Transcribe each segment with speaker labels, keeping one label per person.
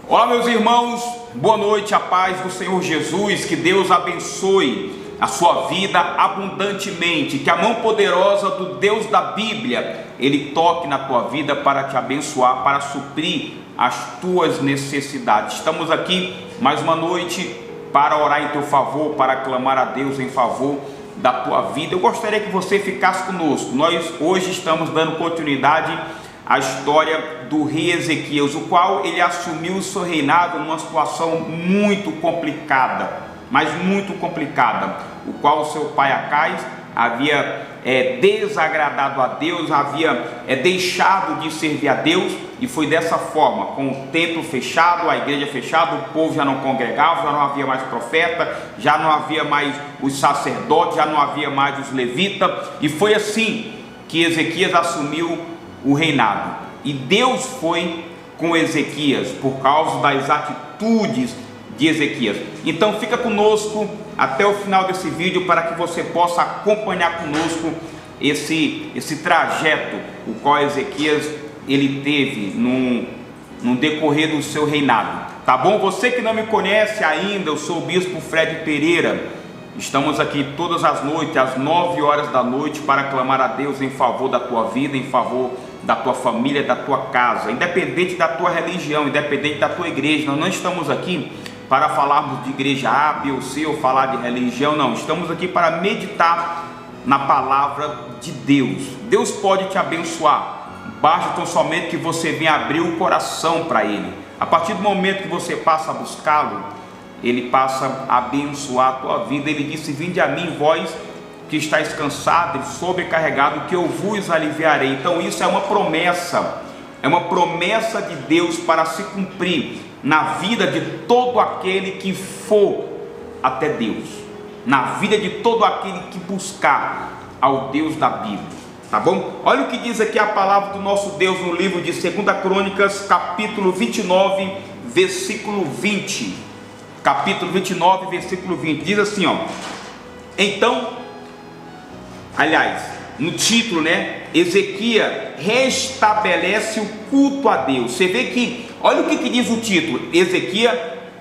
Speaker 1: Olá, meus irmãos, boa noite, a paz do Senhor Jesus, que Deus abençoe a sua vida abundantemente, que a mão poderosa do Deus da Bíblia, Ele toque na tua vida para te abençoar, para suprir as tuas necessidades. Estamos aqui mais uma noite para orar em teu favor, para clamar a Deus em favor da tua vida. Eu gostaria que você ficasse conosco. Nós hoje estamos dando continuidade à história do rei Ezequias, o qual ele assumiu o seu reinado numa situação muito complicada, mas muito complicada, o qual o seu pai Acais havia desagradado a Deus, havia deixado de servir a Deus, e foi dessa forma, com o templo fechado, a igreja fechada, o povo já não congregava, já não havia mais profeta, já não havia mais os sacerdotes, já não havia mais os levitas, e foi assim que Ezequias assumiu o reinado. E Deus foi com Ezequias por causa das atitudes de Ezequias. Então fica conosco até o final desse vídeo para que você possa acompanhar conosco esse trajeto o qual Ezequias ele teve no decorrer do seu reinado. Tá bom? Você que não me conhece ainda, eu sou o Bispo Fred Pereira. Estamos aqui todas as noites, às 9 horas da noite, para clamar a Deus em favor da tua vida, em favor da tua família, da tua casa, independente da tua religião, independente da tua igreja. Nós não estamos aqui para falarmos de igreja A, B ou C, ou falar de religião, não. Estamos aqui para meditar na palavra de Deus. Deus pode te abençoar, basta tão somente que você venha abrir o coração para Ele. A partir do momento que você passa a buscá-lo, Ele passa a abençoar a tua vida. Ele disse: vinde a mim, vós que estáis cansado e sobrecarregado, que eu vos aliviarei. Então isso é uma promessa de Deus para se cumprir na vida de todo aquele que for até Deus, na vida de todo aquele que buscar ao Deus da Bíblia, tá bom? Olha o que diz aqui a palavra do nosso Deus no livro de 2 Crônicas, capítulo 29, versículo 20. Capítulo 29, versículo 20, diz assim, ó: então, aliás, no título, Ezequias restabelece o culto a Deus. Você vê que, olha o que diz o título: Ezequias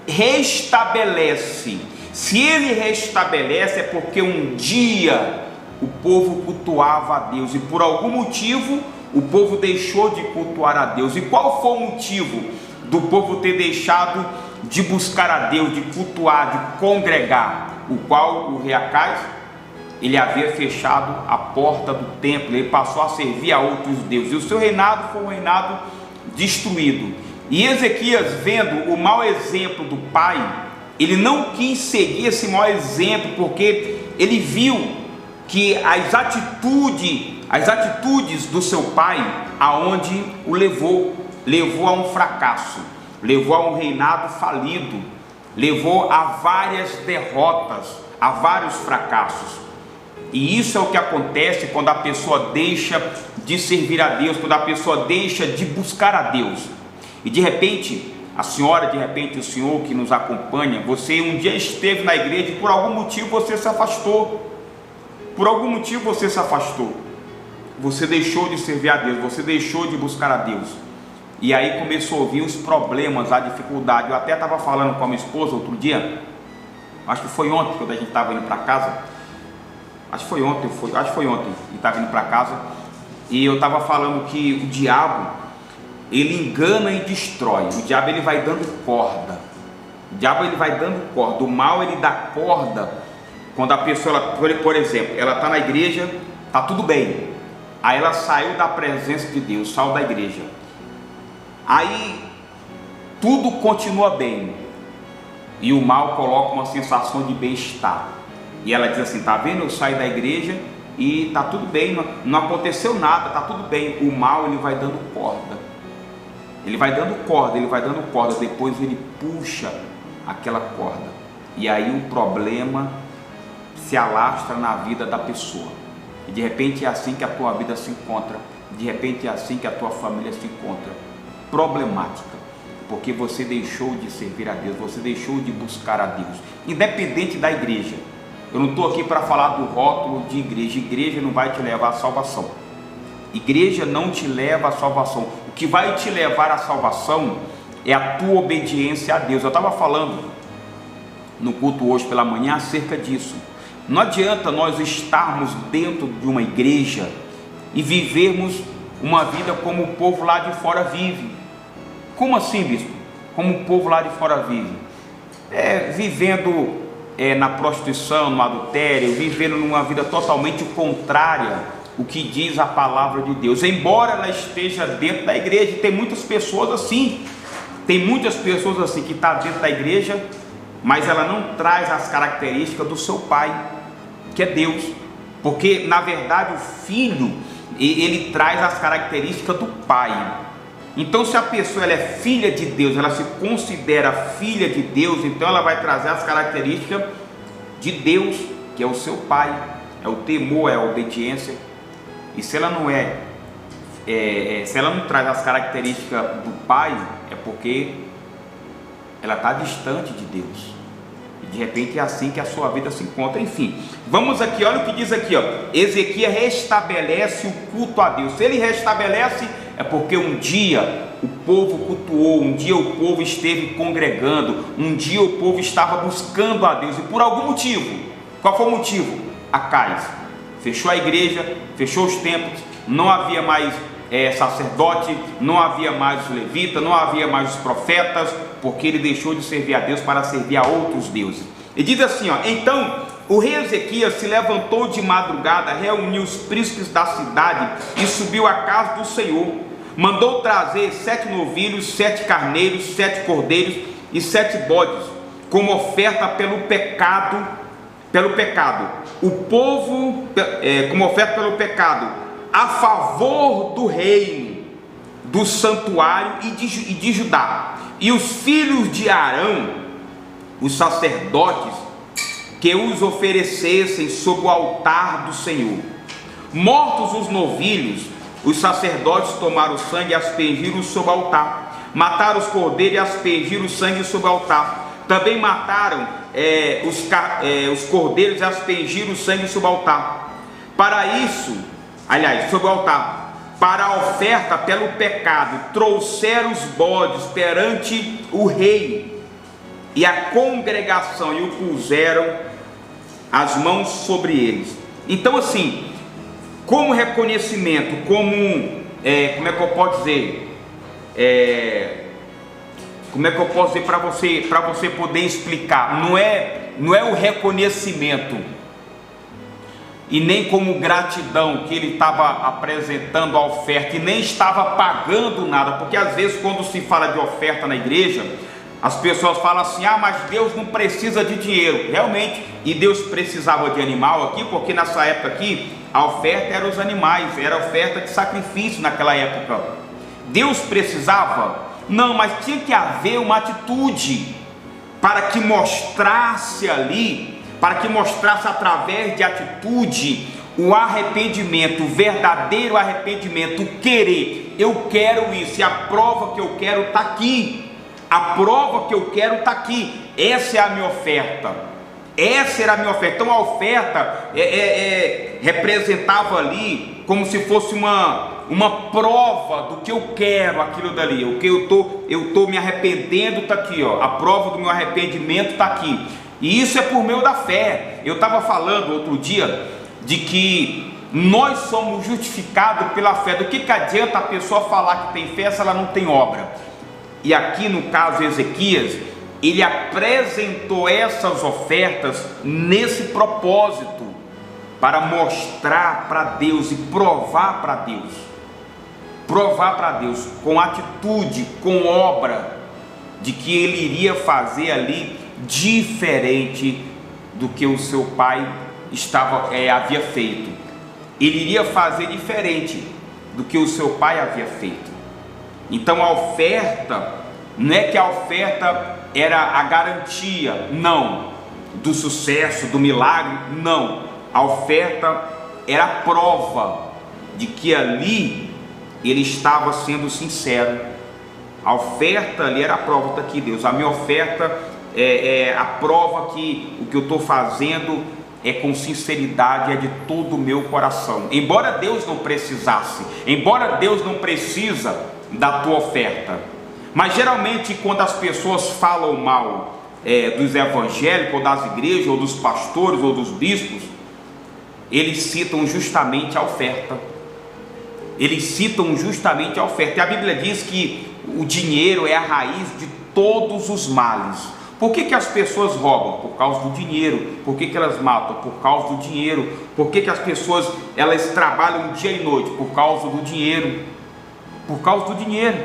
Speaker 1: restabelece. Se ele restabelece, é porque um dia o povo cultuava a Deus, e por algum motivo o povo deixou de cultuar a Deus. E qual foi o motivo do povo ter deixado de buscar a Deus, de cultuar, de congregar? O qual o rei Acais, ele havia fechado a porta do templo, ele passou a servir a outros deuses, e o seu reinado foi um reinado destruído. E Ezequias, vendo o mau exemplo do pai, ele não quis seguir esse mau exemplo, porque ele viu que as atitudes do seu pai, aonde o levou a um fracasso, levou a um reinado falido, levou a várias derrotas, a vários fracassos. E isso é o que acontece quando a pessoa deixa de servir a Deus, quando a pessoa deixa de buscar a Deus. E de repente, a senhora, de repente o senhor que nos acompanha, você um dia esteve na igreja e por algum motivo você se afastou. Por algum motivo você se afastou. Você deixou de servir a Deus, você deixou de buscar a Deus. E aí começou a ouvir os problemas, a dificuldade. Eu até estava falando com a minha esposa outro dia, acho que foi ontem, quando a gente estava indo para casa. Acho que foi ontem, e estava indo para casa. E eu estava falando que o diabo, ele engana e destrói. O diabo, ele vai dando corda. O diabo, ele vai dando corda. O mal, ele dá corda quando a pessoa, por exemplo, ela está na igreja, está tudo bem. Aí ela saiu da presença de Deus, saiu da igreja. Aí tudo continua bem, e o mal coloca uma sensação de bem-estar, e ela diz assim: tá vendo, eu saí da igreja e tá tudo bem, não aconteceu nada, tá tudo bem. O mal, ele vai dando corda, ele vai dando corda, depois ele puxa aquela corda, e aí o problema se alastra na vida da pessoa. E de repente é assim que a tua vida se encontra, de repente é assim que a tua família se encontra problemática, porque você deixou de servir a Deus, você deixou de buscar a Deus, independente da igreja. Eu não estou aqui para falar do rótulo de igreja. Igreja não vai te levar à salvação. Igreja não te leva à salvação. O que vai te levar à salvação é a tua obediência a Deus. Eu estava falando no culto hoje pela manhã acerca disso. Não adianta nós estarmos dentro de uma igreja e vivermos uma vida como o povo lá de fora vive. Como assim, bispo? Como o povo lá de fora vive? Vivendo na prostituição, no adultério, vivendo numa vida totalmente contrária o que diz a palavra de Deus, embora ela esteja dentro da igreja. Tem muitas pessoas assim, que estão dentro da igreja, mas ela não traz as características do seu pai, que é Deus, porque na verdade o filho, ele traz as características do pai. Então, se a pessoa ela é filha de Deus, ela se considera filha de Deus, então ela vai trazer as características de Deus, que é o seu pai, é o temor, é a obediência. E se ela não se ela não traz as características do pai, é porque ela está distante de Deus. E de repente é assim que a sua vida se encontra. Enfim, vamos aqui, olha o que diz aqui, ó. Ezequias restabelece o culto a Deus. Se ele restabelece, é porque um dia o povo cultuou, um dia o povo esteve congregando, um dia o povo estava buscando a Deus, e por algum motivo. Qual foi o motivo? Acais fechou a igreja, fechou os templos, não havia mais sacerdote, não havia mais os levitas, não havia mais os profetas, porque ele deixou de servir a Deus para servir a outros deuses. E diz assim, ó: então o rei Ezequias se levantou de madrugada, reuniu os príncipes da cidade e subiu à casa do Senhor. Mandou trazer 7 novilhos, 7 carneiros, 7 cordeiros e 7 bodes, como oferta pelo pecado, o povo, como oferta pelo pecado, a favor do reino, do santuário e de Judá. E os filhos de Arão, os sacerdotes, que os oferecessem sobre o altar do Senhor. Mortos os novilhos, os sacerdotes tomaram o sangue e aspergiram sobre o altar. Mataram os cordeiros e aspergiram o sangue sobre o altar. Também mataram os cordeiros e aspergiram o sangue sobre o altar. Sobre o altar, para a oferta pelo pecado, trouxeram os bodes perante o rei e a congregação, e o puseram as mãos sobre eles. Então, assim, como reconhecimento, como como é que eu posso dizer? Como é que eu posso dizer para você poder explicar? Não é o reconhecimento e nem como gratidão que ele estava apresentando a oferta e nem estava pagando nada, porque às vezes quando se fala de oferta na igreja, as pessoas falam assim: ah, mas Deus não precisa de dinheiro. Realmente, e Deus precisava de animal aqui, porque nessa época aqui a oferta era os animais, era oferta de sacrifício naquela época. Deus precisava? Não, mas tinha que haver uma atitude para que mostrasse ali, para que mostrasse através de atitude o arrependimento, o verdadeiro arrependimento, o querer. Eu quero isso, e a prova que eu quero está aqui. A prova que eu quero está aqui. Essa é a minha oferta. Essa era a minha oferta. Então a oferta representava ali como se fosse uma prova do que eu quero, aquilo dali, o que eu tô me arrependendo está aqui, ó. A prova do meu arrependimento está aqui. E isso é por meio da fé. Eu estava falando outro dia de que nós somos justificados pela fé. Do que adianta a pessoa falar que tem fé se ela não tem obra? E aqui no caso Ezequias, ele apresentou essas ofertas nesse propósito, para mostrar para Deus e provar para Deus com atitude, com obra, de que ele iria fazer ali diferente do que o seu pai havia feito. Ele iria fazer diferente do que o seu pai havia feito. Então a oferta, não é que a oferta era a garantia, não, do sucesso, do milagre, não. A oferta era a prova de que ali ele estava sendo sincero. A oferta ali era a prova. Está aqui, Deus, a minha oferta é a prova que o que eu estou fazendo é com sinceridade, é de todo o meu coração. Embora Deus não precisasse, embora Deus não precisa da tua oferta, Mas geralmente quando as pessoas falam mal dos evangélicos, ou das igrejas, ou dos pastores, ou dos bispos, eles citam justamente a oferta. Eles citam justamente a oferta. E a Bíblia diz que o dinheiro é a raiz de todos os males. Por que as pessoas roubam? Por causa do dinheiro. Por que elas matam? Por causa do dinheiro. Por que as pessoas elas trabalham dia e noite? Por causa do dinheiro. Por causa do dinheiro.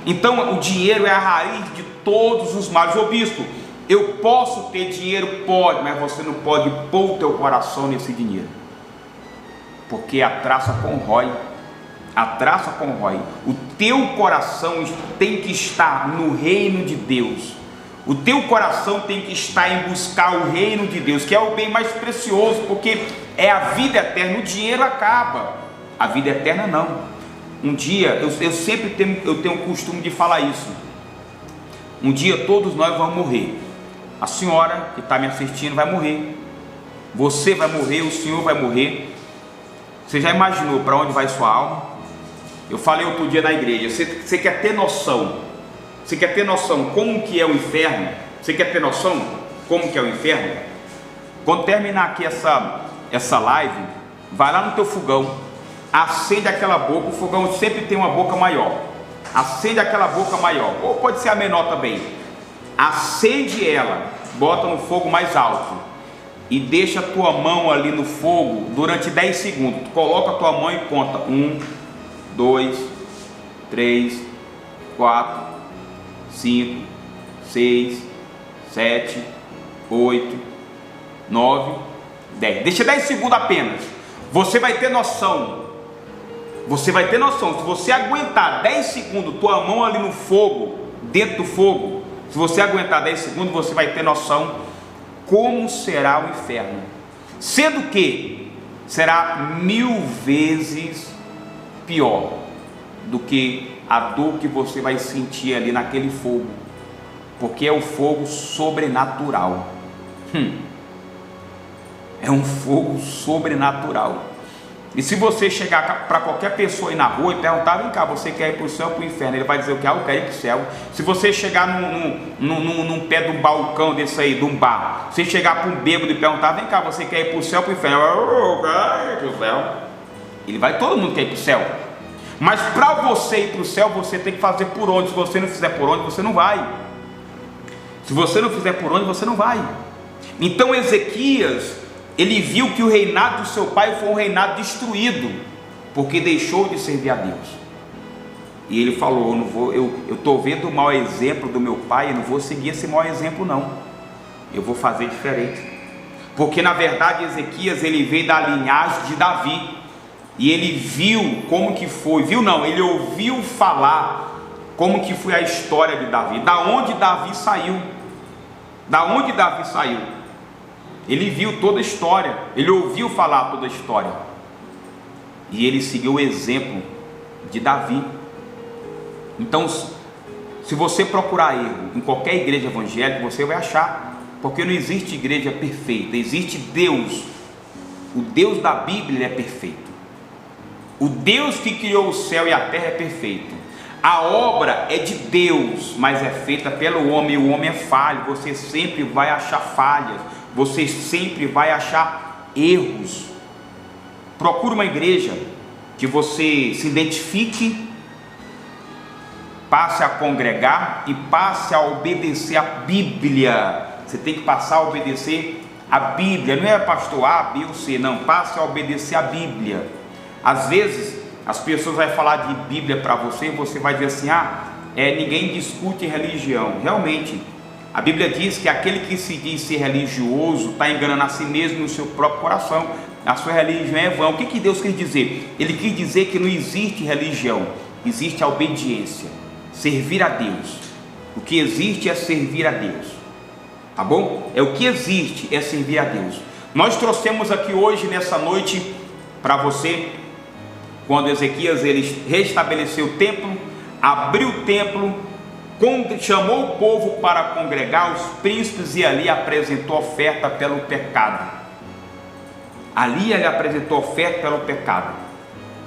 Speaker 1: Então o dinheiro é a raiz de todos os males. Ô bispo, eu posso ter dinheiro? Pode, mas você não pode pôr o teu coração nesse dinheiro, porque a traça corrói. A traça corrói. O teu coração tem que estar no reino de Deus. O teu coração tem que estar em buscar o reino de Deus, que é o bem mais precioso, porque é a vida eterna. O dinheiro acaba, a vida eterna não. Um dia, eu sempre tenho o costume de falar isso. Um dia todos nós vamos morrer. A senhora que está me assistindo vai morrer. Você vai morrer, o senhor vai morrer. Você já imaginou para onde vai sua alma? Eu falei outro dia na igreja, você quer ter noção? Você quer ter noção como que é o inferno? Você quer ter noção como que é o inferno? Quando terminar aqui essa live, vai lá no teu fogão, acende aquela boca. O fogão sempre tem uma boca maior. Acende aquela boca maior, ou pode ser a menor também. Acende ela, bota no fogo mais alto e deixa a tua mão ali no fogo durante 10 segundos. Coloca a tua mão e conta 1, 2, 3, 4, 5, 6, 7, 8, 9, 10. Deixa 10 segundos apenas. Você vai ter noção. Você vai ter noção. Se você aguentar 10 segundos, tua mão ali no fogo, dentro do fogo, se você aguentar 10 segundos, você vai ter noção como será o inferno. Sendo que será 1000 vezes pior do que a dor que você vai sentir ali naquele fogo, porque é um fogo sobrenatural. É um fogo sobrenatural. E se você chegar para qualquer pessoa aí na rua e perguntar: vem cá, você quer ir para o céu ou para o inferno? Ele vai dizer o que? Eu quero ir para o céu. Se você chegar num pé de um balcão desse aí, de um bar, se chegar para um bêbado e perguntar: vem cá, você quer ir para o céu ou para o inferno? Eu quero ir para o céu. Ele vai, todo mundo quer ir para o céu. Mas para você ir para o céu, você tem que fazer por onde. Se você não fizer por onde, você não vai. Se você não fizer por onde, você não vai. Então Ezequias, ele viu que o reinado do seu pai foi um reinado destruído, porque deixou de servir a Deus. E ele falou: eu estou vendo o mau exemplo do meu pai, eu não vou seguir esse mau exemplo não, eu vou fazer diferente. Porque na verdade Ezequias, ele veio da linhagem de Davi, e ele viu como que foi, ele ouviu falar como que foi a história de Davi, da onde Davi saiu, ele viu toda a história, ele ouviu falar toda a história, e ele seguiu o exemplo de Davi. Então, se você procurar erro em qualquer igreja evangélica, você vai achar, porque não existe igreja perfeita, existe Deus. O Deus da Bíblia é perfeito. O Deus que criou o céu e a terra é perfeito. A obra é de Deus, mas é feita pelo homem, e o homem é falho. Você sempre vai achar falhas, você sempre vai achar erros. Procure uma igreja que você se identifique, passe a congregar e passe a obedecer a Bíblia. Você tem que passar a obedecer a Bíblia, não é pastor A, B ou C, não, passe a obedecer a Bíblia. Às vezes as pessoas vão falar de Bíblia para você, e você vai dizer assim: ninguém discute religião. Realmente, a Bíblia diz que aquele que se diz ser religioso está enganando a si mesmo no seu próprio coração. A sua religião é vã. O que Deus quis dizer? Ele quis dizer que não existe religião, existe a obediência, servir a Deus. O que existe é servir a Deus, tá bom? O que existe é servir a Deus. Nós trouxemos aqui hoje, nessa noite, para você, quando Ezequias ele restabeleceu o templo, abriu o templo, chamou o povo para congregar, os príncipes, e ali apresentou oferta pelo pecado. Ali ele apresentou oferta pelo pecado.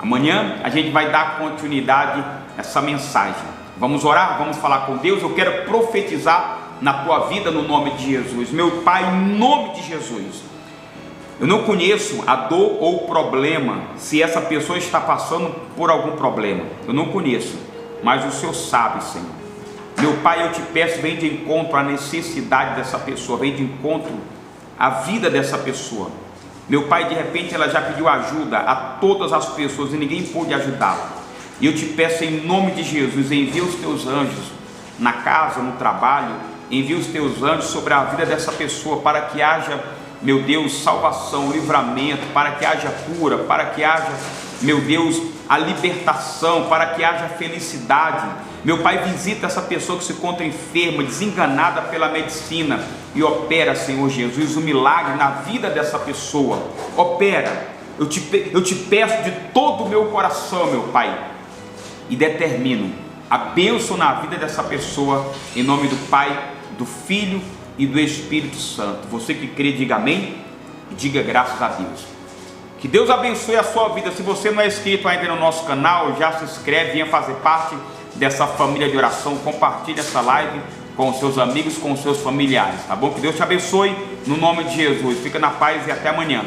Speaker 1: Amanhã a gente vai dar continuidade a essa mensagem. Vamos orar, vamos falar com Deus. Eu quero profetizar na tua vida no nome de Jesus. Meu Pai, em nome de Jesus, eu não conheço a dor ou o problema, se essa pessoa está passando por algum problema. Eu não conheço, mas o Senhor sabe, Senhor. Meu Pai, eu te peço, vem de encontro à necessidade dessa pessoa, vem de encontro à vida dessa pessoa. Meu Pai, de repente ela já pediu ajuda a todas as pessoas e ninguém pôde ajudá-la. E eu te peço em nome de Jesus, envia os teus anjos na casa, no trabalho, envia os teus anjos sobre a vida dessa pessoa, para que haja, meu Deus, salvação, livramento, para que haja cura, para que haja, meu Deus, a libertação, para que haja felicidade. Meu Pai, visita essa pessoa que se encontra enferma, desenganada pela medicina, e opera, Senhor Jesus, um milagre na vida dessa pessoa. Opera, eu te peço de todo o meu coração, meu Pai, e determino a bênção na vida dessa pessoa, em nome do Pai, do Filho e do Espírito Santo. Você que crê, diga amém e diga graças a Deus. Que Deus abençoe a sua vida. Se você não é inscrito ainda no nosso canal, já se inscreve, venha fazer parte dessa família de oração. Compartilhe essa live com os seus amigos, com os seus familiares, tá bom? Que Deus te abençoe no nome de Jesus. Fica na paz e até amanhã.